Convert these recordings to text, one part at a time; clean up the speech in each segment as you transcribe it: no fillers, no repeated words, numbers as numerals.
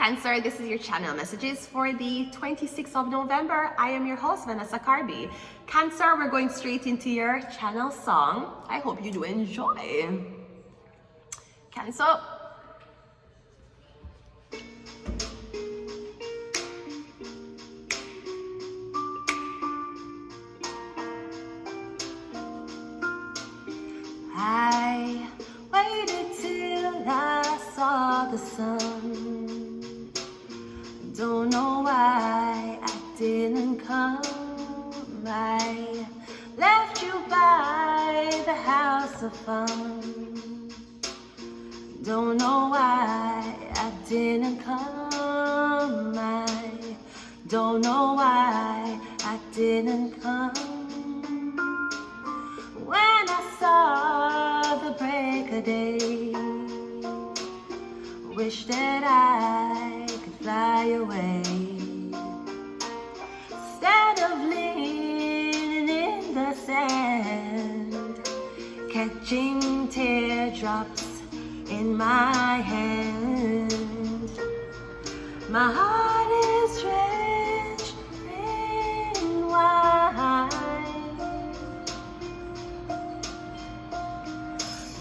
Cancer, this is your channel messages for the 26th of November. I am your host, Vanessa Carby. Cancer, we're going straight into your channel song. I hope you do enjoy. Cancer. I waited till I saw the sun. Don't know why I didn't come. I left you by the house of fun. Don't know why I didn't come. I don't know why I didn't come. When I saw the break of day, wish that I could fly away. Instead of leaning in the sand, catching teardrops in my hand. My heart is drenched in wine,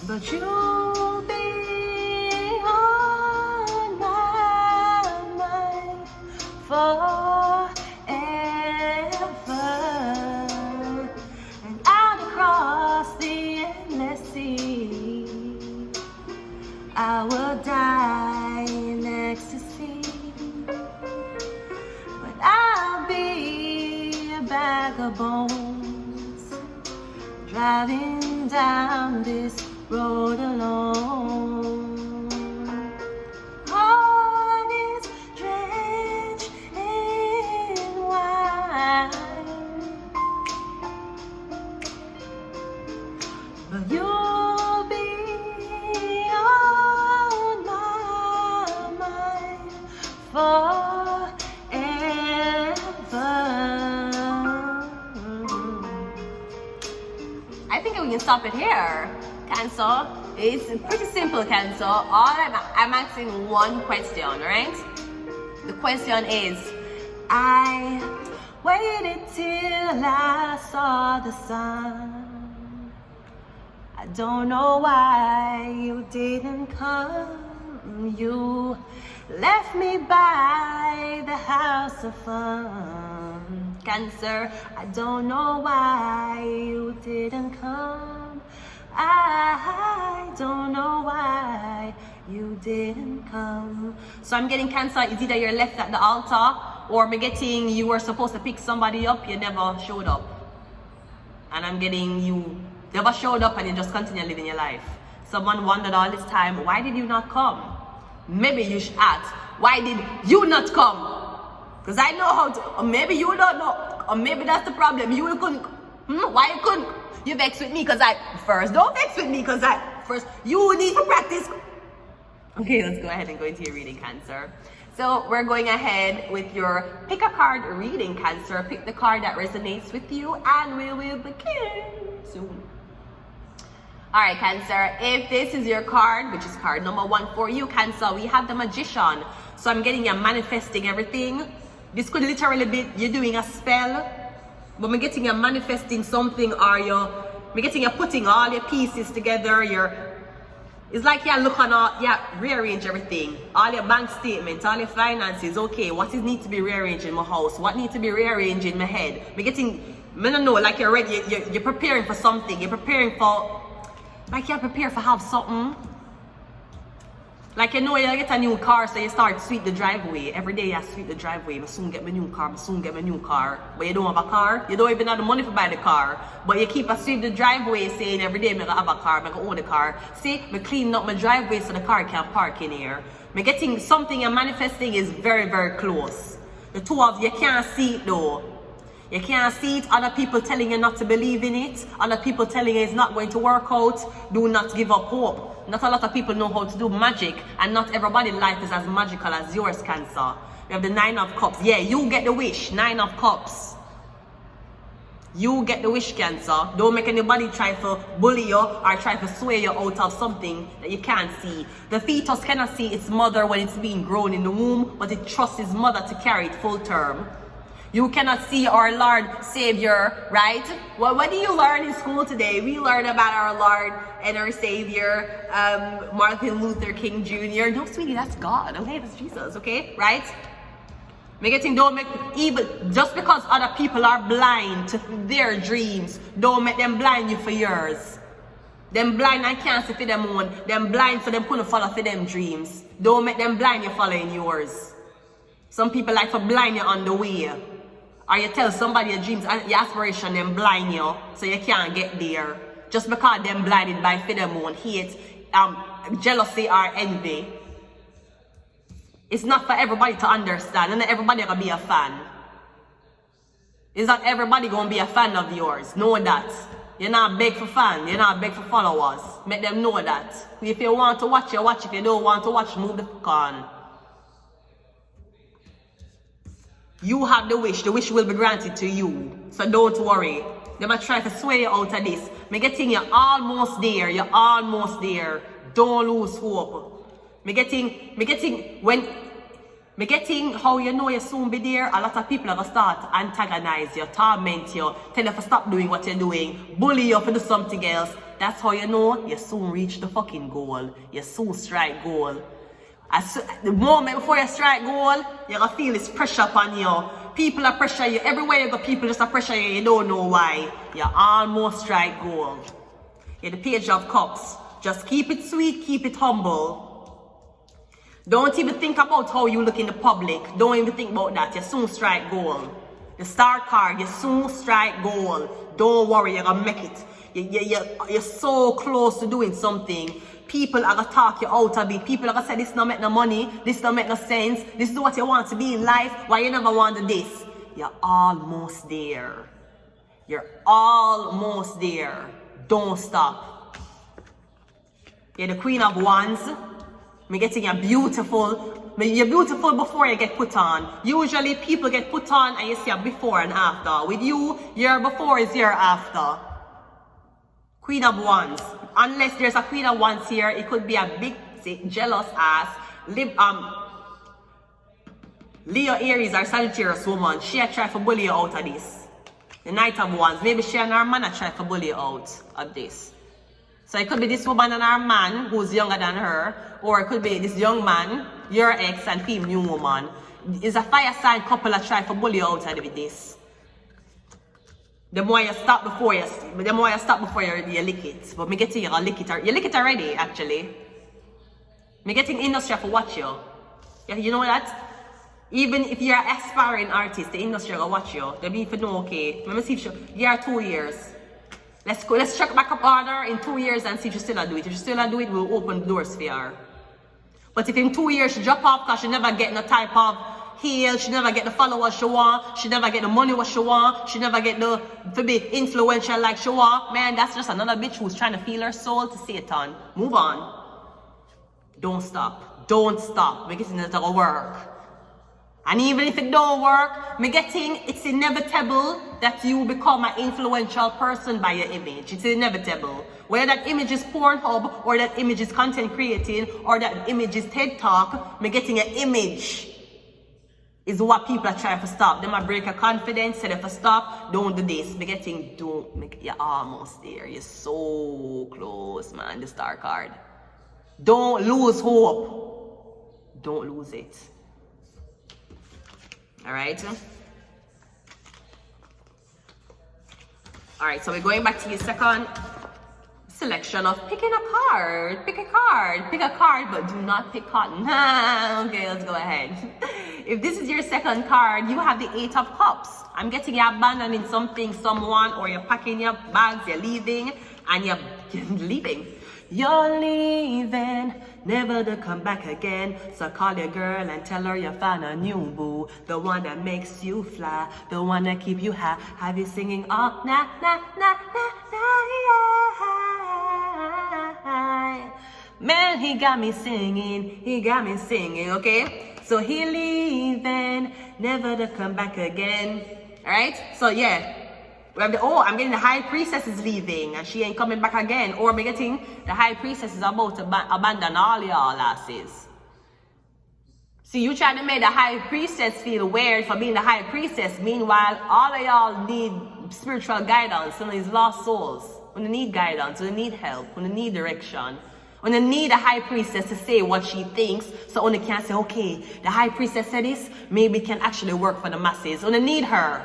but you'll be on my mind forever. And out across the endless sea, I will die in ecstasy. But I'll be a bag of bones, driving down this road alone. Heart is drenched in wine, but you'll be on my mind forever. I think we can stop it here. Cancer, it's pretty simple, Cancer. I'm asking one question, right? The question is, I waited till I saw the sun. I don't know why you didn't come. You left me by the house of fun. Cancer, I don't know why you didn't come. I don't know why you didn't come. So I'm getting, Cancer, it's either you're left at the altar, or I'm getting you were supposed to pick somebody up, you never showed up. And I'm getting you never showed up and you just continue living your life. Someone wondered all this time, why did you not come? Maybe you should ask, why did you not come? Because I know how to, or maybe you don't know, or maybe that's the problem. You couldn't, why you couldn't? You vex with me because don't vex with me because you need to practice. Okay, let's go ahead and go into your reading, Cancer. So we're going ahead with your pick a card reading, Cancer. Pick the card that resonates with you and we will begin soon. All right, Cancer, if this is your card, which is card number 1 for you, Cancer, we have the Magician. So I'm getting you manifesting everything. This could literally be you doing a spell, but I'm getting you manifesting something, or I'm getting you putting all your pieces together. It's like you're looking at, rearrange everything. All your bank statements, all your finances, okay, what is need to be rearranged in my house? What needs to be rearranged in my head? I don't know, like you're ready, you're preparing for something. You're preparing for, like you're prepared for have something. Like you get a new car, so you start sweep the driveway. Every day you sweep the driveway. I soon get my new car, But you don't have a car. You don't even have the money to buy the car. But you keep a sweep the driveway saying every day I'm gonna have a car, I'm gonna own a car. See, I'm cleaning up my driveway so the car can park in here. I'm getting something you're manifesting is very, very close. The two of you can't see it though. You can't see it. Other people telling you not to believe in it. Other people telling you it's not going to work out. Do not give up hope. Not a lot of people know how to do magic, and not everybody's life is as magical as yours, Cancer. We have the 9 of Cups. Yeah, you get the wish. 9 of Cups. You get the wish, Cancer. Don't make anybody try to bully you or try to sway you out of something that you can't see. The fetus cannot see its mother when it's being grown in the womb, but it trusts its mother to carry it full term. You cannot see our Lord Savior, right? Well, what do you learn in school today? We learn about our Lord and our Savior, Martin Luther King Jr. No, sweetie, that's God, okay? That's Jesus, okay? Right? Don't make even just because other people are blind to their dreams, don't make them blind you for yours. Them blind and can't see for them own. Them blind so them couldn't follow for them dreams. Don't make them blind you following yours. Some people like to blind you on the way. Or you tell somebody your dreams and your aspiration, them blind you so you can't get there. Just because them blinded by for them own hate, jealousy or envy. It's not for everybody to understand, and not everybody gonna be a fan. It's not everybody gonna be a fan of yours. Know that. You're not big for fans, you're not big for followers. Make them know that. If you want to watch, you watch. If you don't want to watch, move the fuck on. You have the wish will be granted to you. So don't worry. They might try to sway you out of this. Me getting you're almost there, Don't lose hope. Me getting how you know you soon be there. A lot of people are gonna start to antagonize you, torment you, tell you to stop doing what you're doing, bully you to do something else. That's how you know you soon reach the fucking goal. You soon strike goal. The moment before you strike goal, you're gonna feel this pressure upon you. People are pressure you. Everywhere you go, people just are pressure you. You don't know why. You almost strike goal. You're the Page of Cups. Just keep it sweet, keep it humble. Don't even think about how you look in the public. Don't even think about that. You soon strike goal. The Star card, you soon strike goal. Don't worry, you're gonna make it. You're so close to doing something. People are gonna talk you out of it. People are gonna say this don't make no money, this don't make no sense, this is what you want to be in life, why you never wanted this. You're almost there. You're almost there. Don't stop. You're the Queen of Wands. Me getting you beautiful. You're beautiful before you get put on. Usually people get put on and you see a before and after. With you, your before is your after. Queen of Wands. Unless there's a Queen of Wands here, it could be a big, jealous ass, Leo, Aries, or Sagittarius woman. She a try to bully you out of this. The Knight of Wands. Maybe she and her man a try to bully you out of this. So it could be this woman and her man who's younger than her, or it could be this young man, your ex, and him, new woman. It's a fire sign couple that try to bully you out of this. The more you stop before you lick it. But me getting you lick it. You lick it already, actually. Me getting industry to watch you. You know that? Even if you're an aspiring artist, the industry will watch you. They be for no okay. Let me see if you are 2 years. Let's go. Let's check back up order in 2 years and see if you still do it. If you still do it, we'll open doors for her. But if in 2 years she drop off because she never get no type of heal, she never get the followers she want, she never get the money what she want, she never get the to be influential like she want, man, that's just another bitch who's trying to feel her soul to Satan. Move on. Don't stop. Don't stop. Make it gonna work. And even if it don't work, me getting it's inevitable that you become an influential person by your image. It's inevitable. Whether that image is Pornhub, or that image is content creating, or that image is TED Talk, me getting an image is what people are trying to stop. They might break your confidence, say they for stop, don't do this. Me getting, don't make, you're almost there. You're so close, man, the Star card. Don't lose hope. Don't lose it. Alright? Alright, so we're going back to your second selection of picking a card. Pick a card. Pick a card, but do not pick cotton. Okay, let's go ahead. If this is your second card, you have the 8 of Cups. I'm getting you abandoning something, someone, or you're packing your bags, you're leaving, and you're leaving. You're leaving, never to come back again. So call your girl and tell her you found a new boo. The one that makes you fly, the one that keep you high. Have you singing all night, man, he got me singing, okay? So he leaving, never to come back again. Alright? So yeah, We have I'm getting the high priestess is leaving and she ain't coming back again. Or we're getting the high priestess is about to abandon all y'all asses. See, you trying to make the high priestess feel weird for being the high priestess. Meanwhile, all of y'all need spiritual guidance. Some of these lost souls. When they need guidance, when they need help, when they need direction. When they need a high priestess to say what she thinks, so only can say, okay, the high priestess said this, maybe it can actually work for the masses. When they need her.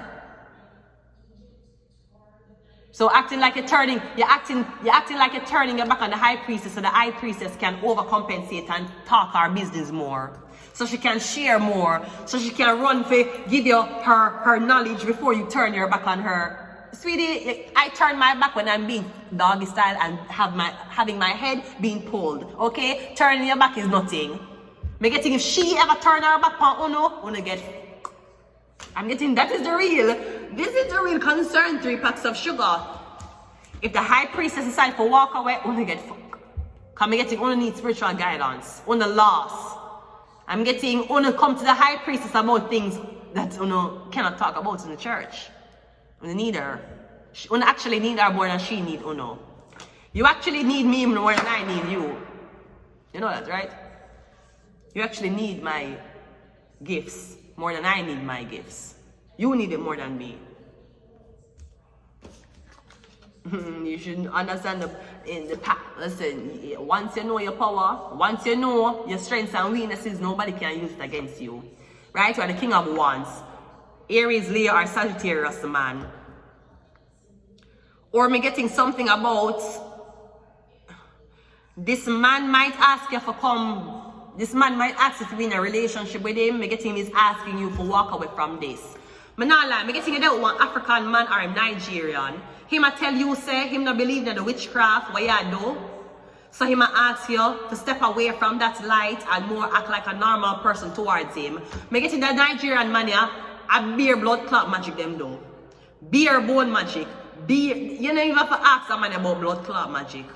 So acting like you're turning your back on the high priestess so the high priestess can overcompensate and talk our business more. So she can share more. So she can run for give you her knowledge before you turn your back on her. Sweetie, I turn my back when I'm being doggy style and having my head being pulled. Okay? Turning your back is nothing. Me getting if she ever turn her back on Uno get. I'm getting this is the real concern, 3 packs of sugar. If the high priestess decide to walk away, Uno get fuck. Cause me getting Uno need spiritual guidance. Uno lost. I'm getting Uno come to the high priestess about things that Uno cannot talk about in the church. Uno need her. Uno actually need her more than she need Uno. You actually need me more than I need you. You know that, right? You actually need my gifts more than I need my gifts. You need it more than me. You should understand listen, once you know your power, once you know your strengths and weaknesses, nobody can use it against you. Right? You are the king of wands. Aries, Leo, or Sagittarius, the man. Or me getting something about this man might ask you for come. This man might ask you to be in a relationship with him. Me getting him is asking you to walk away from this. Me not lie, me getting you don't want African man or a Nigerian. Him a tell you say him not believe in the witchcraft what you do. So him a ask you to step away from that light and more act like a normal person towards him. Me getting the Nigerian man here, a beer blood clot magic them do. Beer bone magic. Beer, you know you have to ask a man about blood clot magic.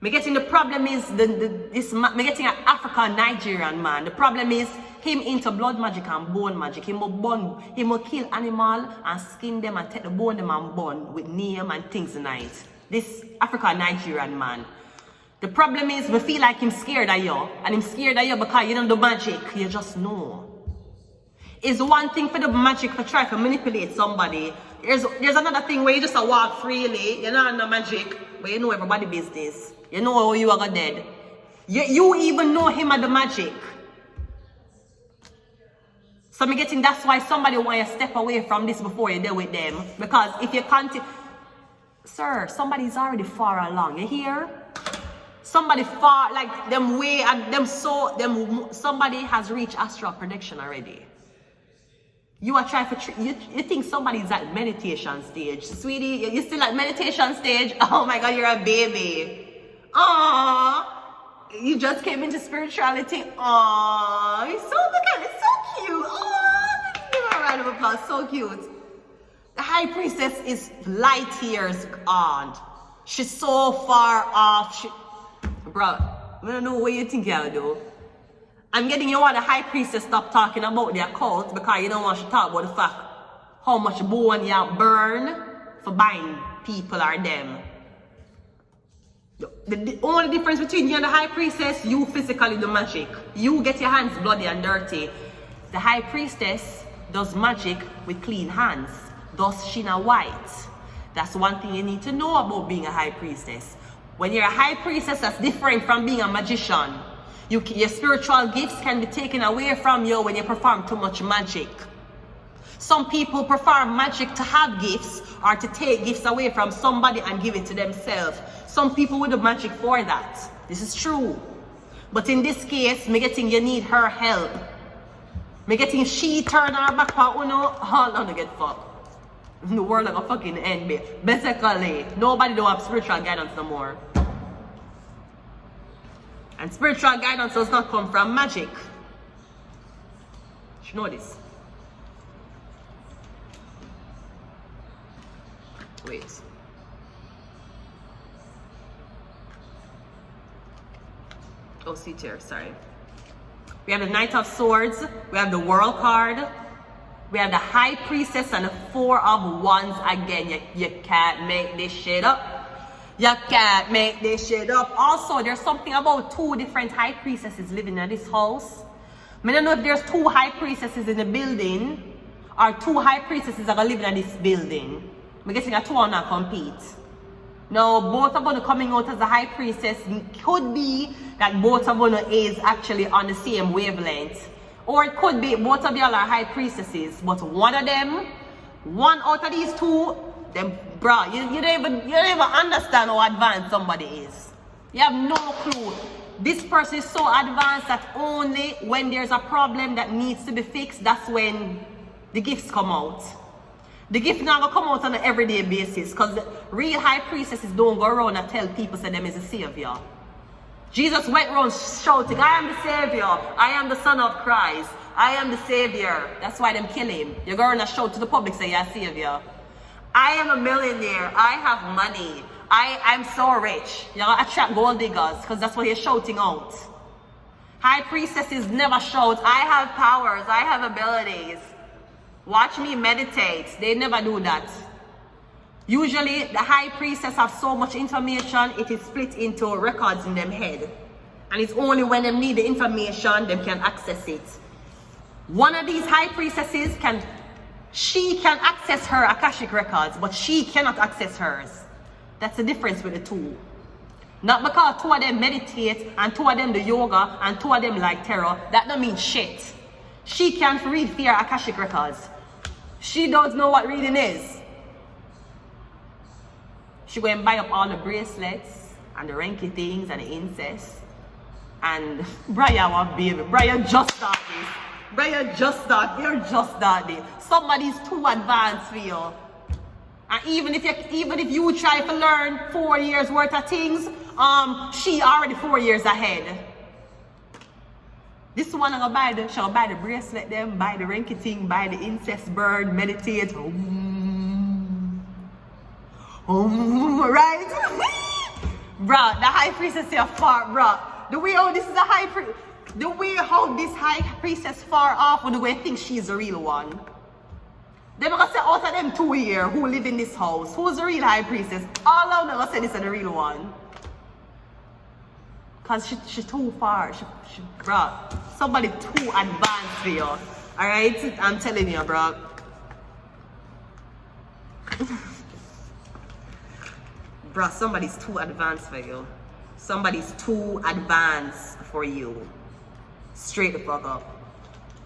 Me getting the problem is me getting an African Nigerian man. The problem is him into blood magic and bone magic. He will kill animal and skin them and take the bone them and bone with name and things tonight. This African Nigerian man. The problem is we feel like him scared of you. And him scared of you because you don't do magic. You just know. It's one thing for the magic for try to manipulate somebody. There's another thing where you just walk freely. You know no magic. But you know everybody business. You know how you are dead. You even know him at the magic. So I'm getting that's why somebody want you to step away from this before you deal with them. Because if you continue, sir, somebody's already far along. You hear? Somebody far, like them way and them so them. Somebody has reached astral projection already. You are trying to you think somebody's at meditation stage, sweetie. You still at meditation stage? Oh my God, you're a baby. Aww, you just came into spirituality. Aww, it's so cute. Aww, give her a round of applause. So cute. The high priestess is light years on. She's so far off. Bro, I don't know what you think you'll do. I'm getting you want the high priestess stop talking about the occult because you don't want to talk about the fact how much bone you burn for buying people or them. The only difference between you and the high priestess, you physically do magic. You get your hands bloody and dirty. The high priestess does magic with clean hands. Thus she not white. That's one thing you need to know about being a high priestess. When you're a high priestess, that's different from being a magician. Your spiritual gifts can be taken away from you when you perform too much magic. Some people perform magic to have gifts or to take gifts away from somebody and give it to themselves. Some people would do magic for that. This is true. But in this case, me getting you need her help. Me getting she turn her back for Uno, all on to get fucked. The world like a fucking end, babe. Basically, nobody don't have spiritual guidance no more. And spiritual guidance does not come from magic. You should know this. Wait. Oh, see here, sorry. We have the Knight of Swords. We have the World card. We have the high priestess and the four of wands again. You can't make this shit up. You can't make this shit up. Also, there's something about two different high priestesses living in this house. I don't know if there's two high priestesses in the building or two high priestesses that are living in this building. I'm guessing a two are not compete. Now, both of them coming out as a high priestess could be that both of them is actually on the same wavelength. Or it could be both of y'all are high priestesses, but one out of these two, them, bro, you don't even understand how advanced somebody is. You have no clue. This person is so advanced that only when there's a problem that needs to be fixed, that's when the gifts come out. The gift not gonna come out on an everyday basis, because real high priestesses don't go around and tell people that them is a savior. Jesus went around shouting, I am the savior, I am the son of Christ, I am the savior. That's why them kill him. You're going to shout to the public, say you're a savior. I am a millionaire, I have money, I'm so rich. You're going to attract gold diggers, because that's what you're shouting out. High priestesses never shout, I have powers, I have abilities. Watch me meditate. They never do that. Usually, the high priestess have so much information, it is split into records in them head. And it's only when they need the information, they can access it. One of these high priestesses she can access her Akashic records, but she cannot access hers. That's the difference with the two. Not because two of them meditate, and two of them do yoga, and two of them like tarot. That don't mean shit. She can't read fear Akashic records. She don't know what reading is. She go and buy up all the bracelets and the ranky things and the incest. And Brian want baby. Brian just start this. Brian just start. You're just starting. Somebody's too advanced for you. And even if you try to learn 4 years worth of things, she already 4 years ahead. This one I'm gonna buy the bracelet them, buy the ranky thing, buy the incest bird, meditate. Right? Bruh, the high priestess is far, bruh. The way how this is a high priest, the way how this high priestess far off, or the way I think she's the real one. They're gonna say out of them two here who live in this house, who's the real high priestess? All of them gonna say this is the real one. Cause she's too far. Bruh, somebody too advanced for you. Alright? I'm telling you, bruh. Bruh, somebody's too advanced for you. Somebody's too advanced for you. Straight the fuck up.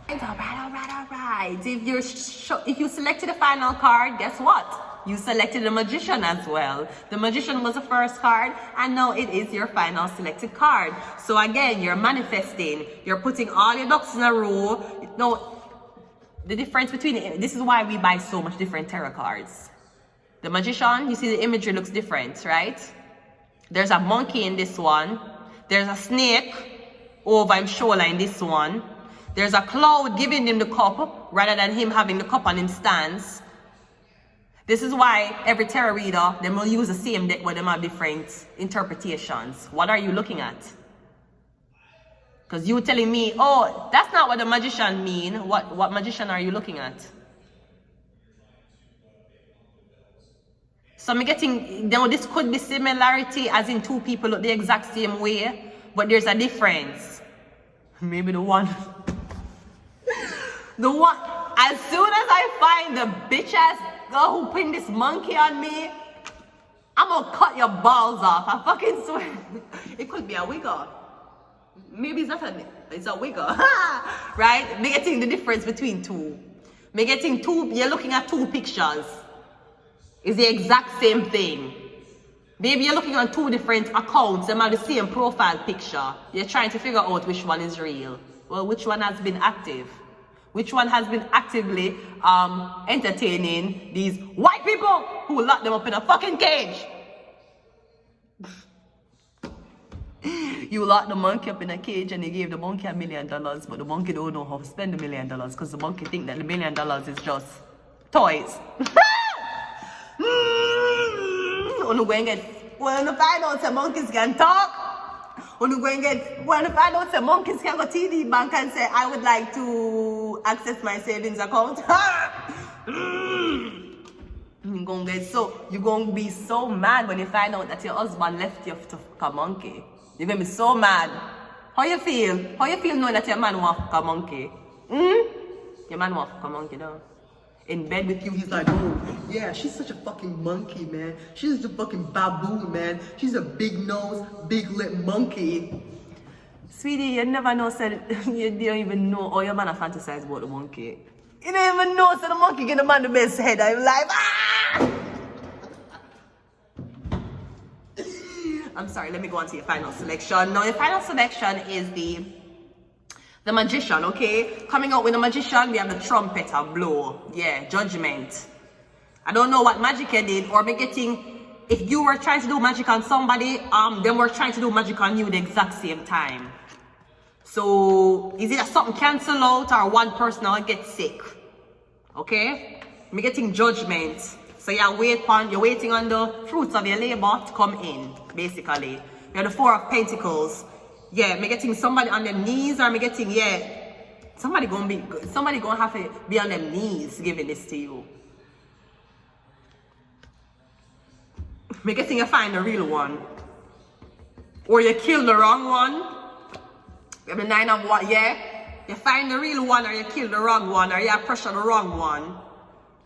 Alright. If you selected the final card, guess what? You selected the Magician as well. The Magician was the first card, and now it is your final selected card. So again, you're manifesting. You're putting all your ducks in a row. No, the difference between it, this is why we buy so much different tarot cards. The Magician, you see the imagery looks different, right? There's a monkey in this one. There's a snake over his shoulder in this one. There's a cloud giving him the cup rather than him having the cup on him stance. This is why every tarot reader, they will use the same deck where they have different interpretations. What are you looking at? Because you telling me, oh, that's not what the Magician mean. What Magician are you looking at? So I'm getting, this could be similarity as in two people look the exact same way, but there's a difference. Maybe the one, as soon as I find the bitch ass girl who putting this monkey on me, I'm gonna cut your balls off. I fucking swear. It could be a wigger. Maybe it's a wigger. Right? Me getting the difference between two. Me getting two, you're looking at two pictures. It's the exact same thing. Maybe you're looking on two different accounts, they have the same profile picture. You're trying to figure out which one is real. Well, which one has been active? Which one has been actively entertaining these white people who lock them up in a fucking cage? You lock the monkey up in a cage and you gave the monkey $1 million, but the monkey don't know how to spend $1 million because the monkey think that the $1 million is just toys. When you find out some monkeys can talk, when you find out some monkeys can go to TD Bank and say, I would like to access my savings account. You're gonna be so mad when you find out that your husband left you to fuck a monkey. You're gonna be so mad. How you feel? How you feel knowing that your man want to fuck a monkey? Your man want to fuck a monkey, though. In bed with you, he's like, oh, yeah, she's such a fucking monkey, man. She's such a fucking baboon, man. She's a big nose, big lip monkey. Sweetie, you never know, said you don't even know how your man a fantasize about the monkey. You don't even know, so the monkey get the man the best head. I'm like, I'm sorry, let me go on to your final selection. Now, your final selection is the magician, okay? Coming out with the magician, we have the trumpeter blow. Yeah, judgment. I don't know what magic you did, or me getting, if you were trying to do magic on somebody, then we're trying to do magic on you the exact same time. So, is it something cancel out or one person will get sick? Okay? Me getting judgment. So you're waiting on the fruits of your labor to come in, basically. You have the Four of Pentacles. Yeah, me getting somebody on their knees, or me getting, somebody gonna have to be on their knees giving this to you. Me getting you find the real one. Or you kill the wrong one. You have the Nine of what, you find the real one, or you kill the wrong one, or you pressure the wrong one.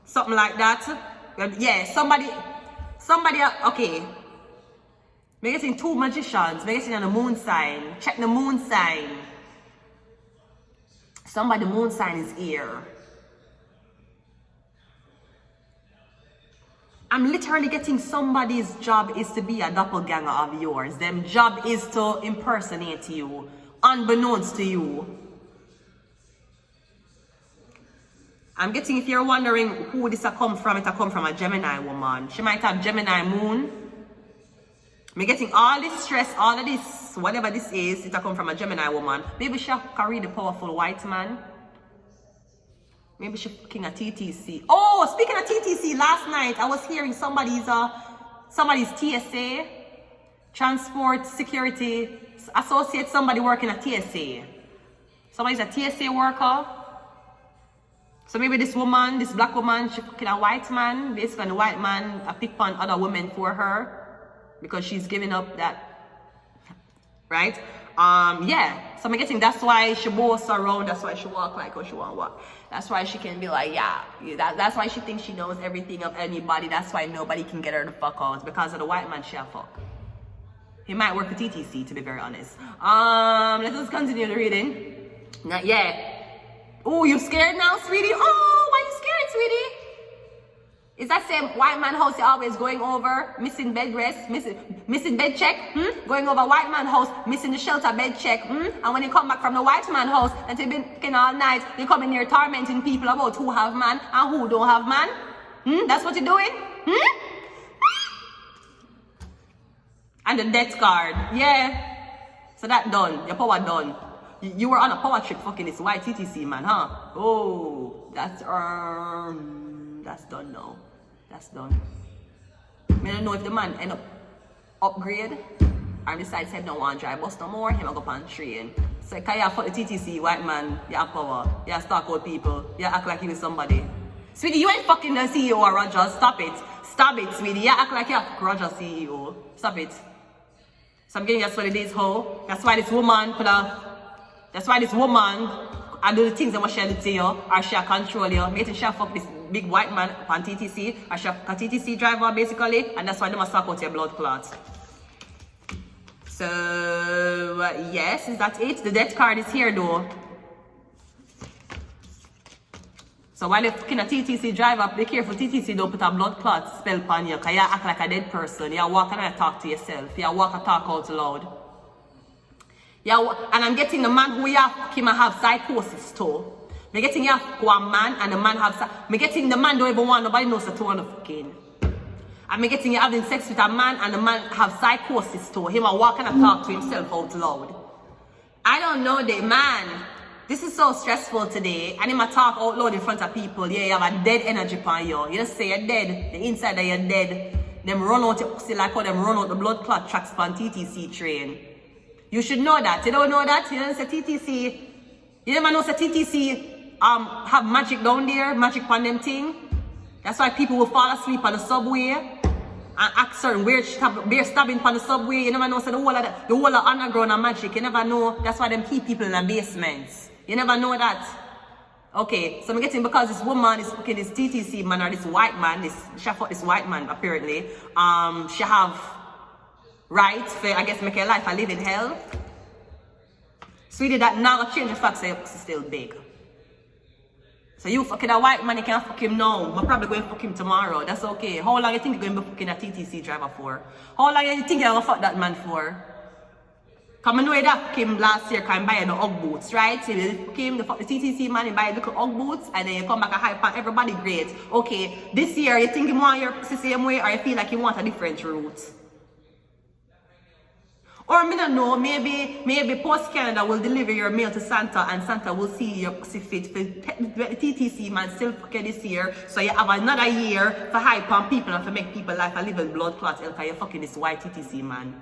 Something like that. Yeah, somebody, okay. We're getting two magicians. We're getting on the moon sign. Check the moon sign. Somebody, the moon sign is here. I'm literally getting somebody's job is to be a doppelganger of yours. Them job is to impersonate you, unbeknownst to you. I'm getting, if you're wondering who this come from, it come from a Gemini woman. She might have Gemini moon. I'm getting all this stress, all of this, whatever this is, it come from a Gemini woman. Maybe she carry the powerful white man. Maybe she fucking a TTC. Oh, speaking of TTC, last night I was hearing somebody's TSA, transport security associate, somebody working at TSA. Somebody's a TSA worker. So maybe this woman, this black woman, she fucking a white man. Basically, the white man pick on other women for her because she's giving up that, right? Yeah. So I'm guessing that's why she boasts around. That's why she walk like how she want to walk. That's why she can be like, that's why she thinks she knows everything of anybody. That's why nobody can get her the fuck out, because of the white man she a fuck. He might work for TTC, to be very honest. Let us continue the reading. Not yet. Oh, you scared now, sweetie? Oh, why you scared, sweetie? Is that same white man house you're always going over, missing bed rest, missing bed check? Going over white man house, missing the shelter bed check? And when you come back from the white man house and you've been fucking all night, you come in here tormenting people about who have man and who don't have man? That's what you're doing? And the death card, yeah. So that done, your power done. You were on a power trip fucking this white TTC man, huh? Oh, that's done now. That's done. I don't know if the man end up upgrade or decides he don't want to drive bus no more, he will go on train. So can you fuck the TTC white man, you have power, you stalk out people, you act like you is somebody. Sweetie, you ain't fucking the CEO or Rogers, stop it. Stop it, sweetie, you act like you have Rogers CEO. Stop it. So I'm getting that's what it is, ho. That's why this woman I do the things that she do to you, or she control you. Maybe she fuck this big white man on TTC, or she a TTC driver basically, and that's why they must suck out your blood clots. So yes, is that it? The death card is here though. So while you're fucking a TTC driver, be careful TTC don't put a blood clot spell on you, because you act like a dead person. You walk and talk to yourself. You walk and talk out loud. And I'm getting the man who you have psychosis too. I'm getting you a man and the man have I'm getting the man don't even want nobody knows that to fucking. I'm getting you having sex with a man and the man have psychosis too. Him walk and talk to himself out loud. I don't know the man. This is so stressful today. And him talk out loud in front of people. Yeah, you have a dead energy upon you. You just say you're dead. The inside that you're dead. Them run out your pussy like how them run out the blood clot tracks on TTC train. You should know that. You don't know that? You don't say TTC. You never know say TTC have magic down there, magic on them thing. That's why people will fall asleep on the subway and act certain weird stabbing on the subway. You never know, so the whole of underground and magic. You never know. That's why them keep people in the basements. You never know that. Okay, so I'm getting, because this woman is fucking this TTC man, or this white man, she fuck this white man apparently. She have rights for, I guess, make her life a living hell. Sweetie, that now gonna change the fact that your pussy still big. So you fucking a white man, you can't fuck him now. I'm probably going to fuck him tomorrow. That's okay. How long you think you're going to be fucking a TTC driver for? How long you think you're going to fuck that man for? Come and know that fuck him last year, can buy the Ugg boots, right? So you fuck him, the TTC man, you buy the Ugg boots, and then you come back a hype on everybody great. Okay, this year you think you want your pussy same way, or you feel like you want a different route? Or I don't know, maybe Post Canada will deliver your mail to Santa, and Santa will see your pussy fit for TTC man still fucking this year. So you have another year for hype on people and to make people like a living blood clot because you're fucking this white TTC man.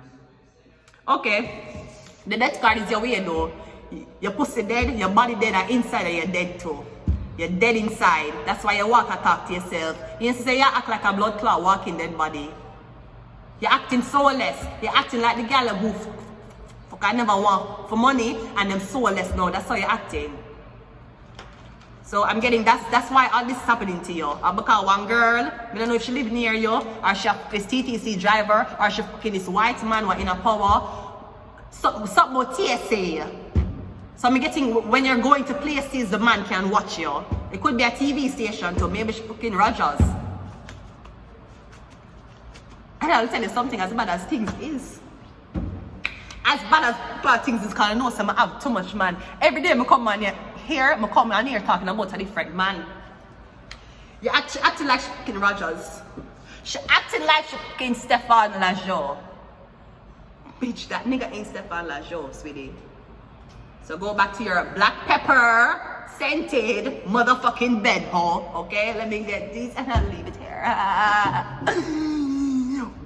Okay. The death card is your way though. Your pussy dead, your body dead, and inside you're dead too. You're dead inside. That's why you walk and talk to yourself. You used to say you act like a blood clot walking dead body. You're acting soulless. You're acting like the girl who fuck I never want for money and them soulless now. That's how you're acting. So I'm getting that's why all this is happening to you. Because one girl, I don't know if she live near you, or she this TTC driver, or she fucking this white man who in a power. Something about TSA. So I'm getting, when you're going to places, the man can watch you. It could be a TV station too. Maybe she fucking Rogers. And I'll tell you something, as bad as things is. As bad things is, because I know some have too much man. Every day I come on here, I come on here talking about a different man. You're acting like she fucking Rogers. She acting like she fucking Stefan Lajoie. Bitch, that nigga ain't Stefan Lajoie, sweetie. So go back to your black pepper scented motherfucking bed hole, okay? Let me get these and I'll leave it here.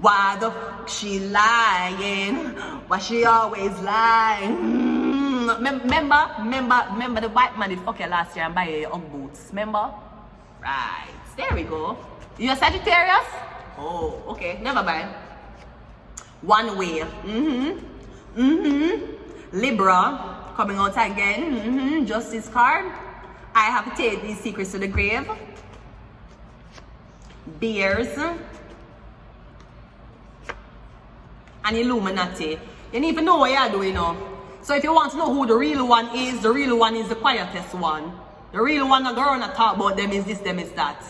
Why the fuck she lying? Why she always lying? Remember the white man did fuck you last year and buy your Ugg boots, remember? Right, there we go. You a Sagittarius? Oh, okay, never mind. One way. Libra, coming out again. Justice card. I have to take these secrets to the grave. Bears. And Illuminati. You need to know what you're doing now. So if you want to know who the real one is the quietest one. The real one, the girl not talk about them is this, them is that.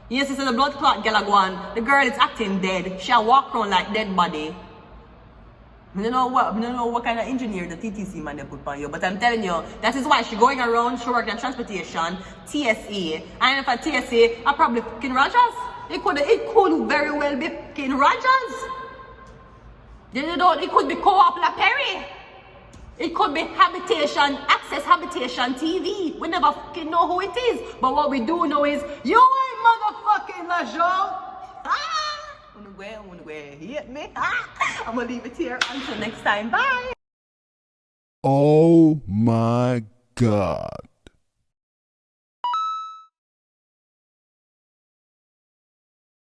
Yes, it's the blood clot girl go on. The girl is acting dead. She walk around like dead body. I don't know what kind of engineer the TTC man they put on you, but I'm telling you, that is why she going around, she working in transportation, TSA, and for TSA, I probably fucking Rogers. It could very well be fucking Rogers. It could be Co-op La Perry. It could be Habitation, Access Habitation TV. We never fucking know who it is. But what we do know is, you ain't motherfucking Lajoie. Hit me. I'm gonna leave it here until next time. Bye. Oh my God.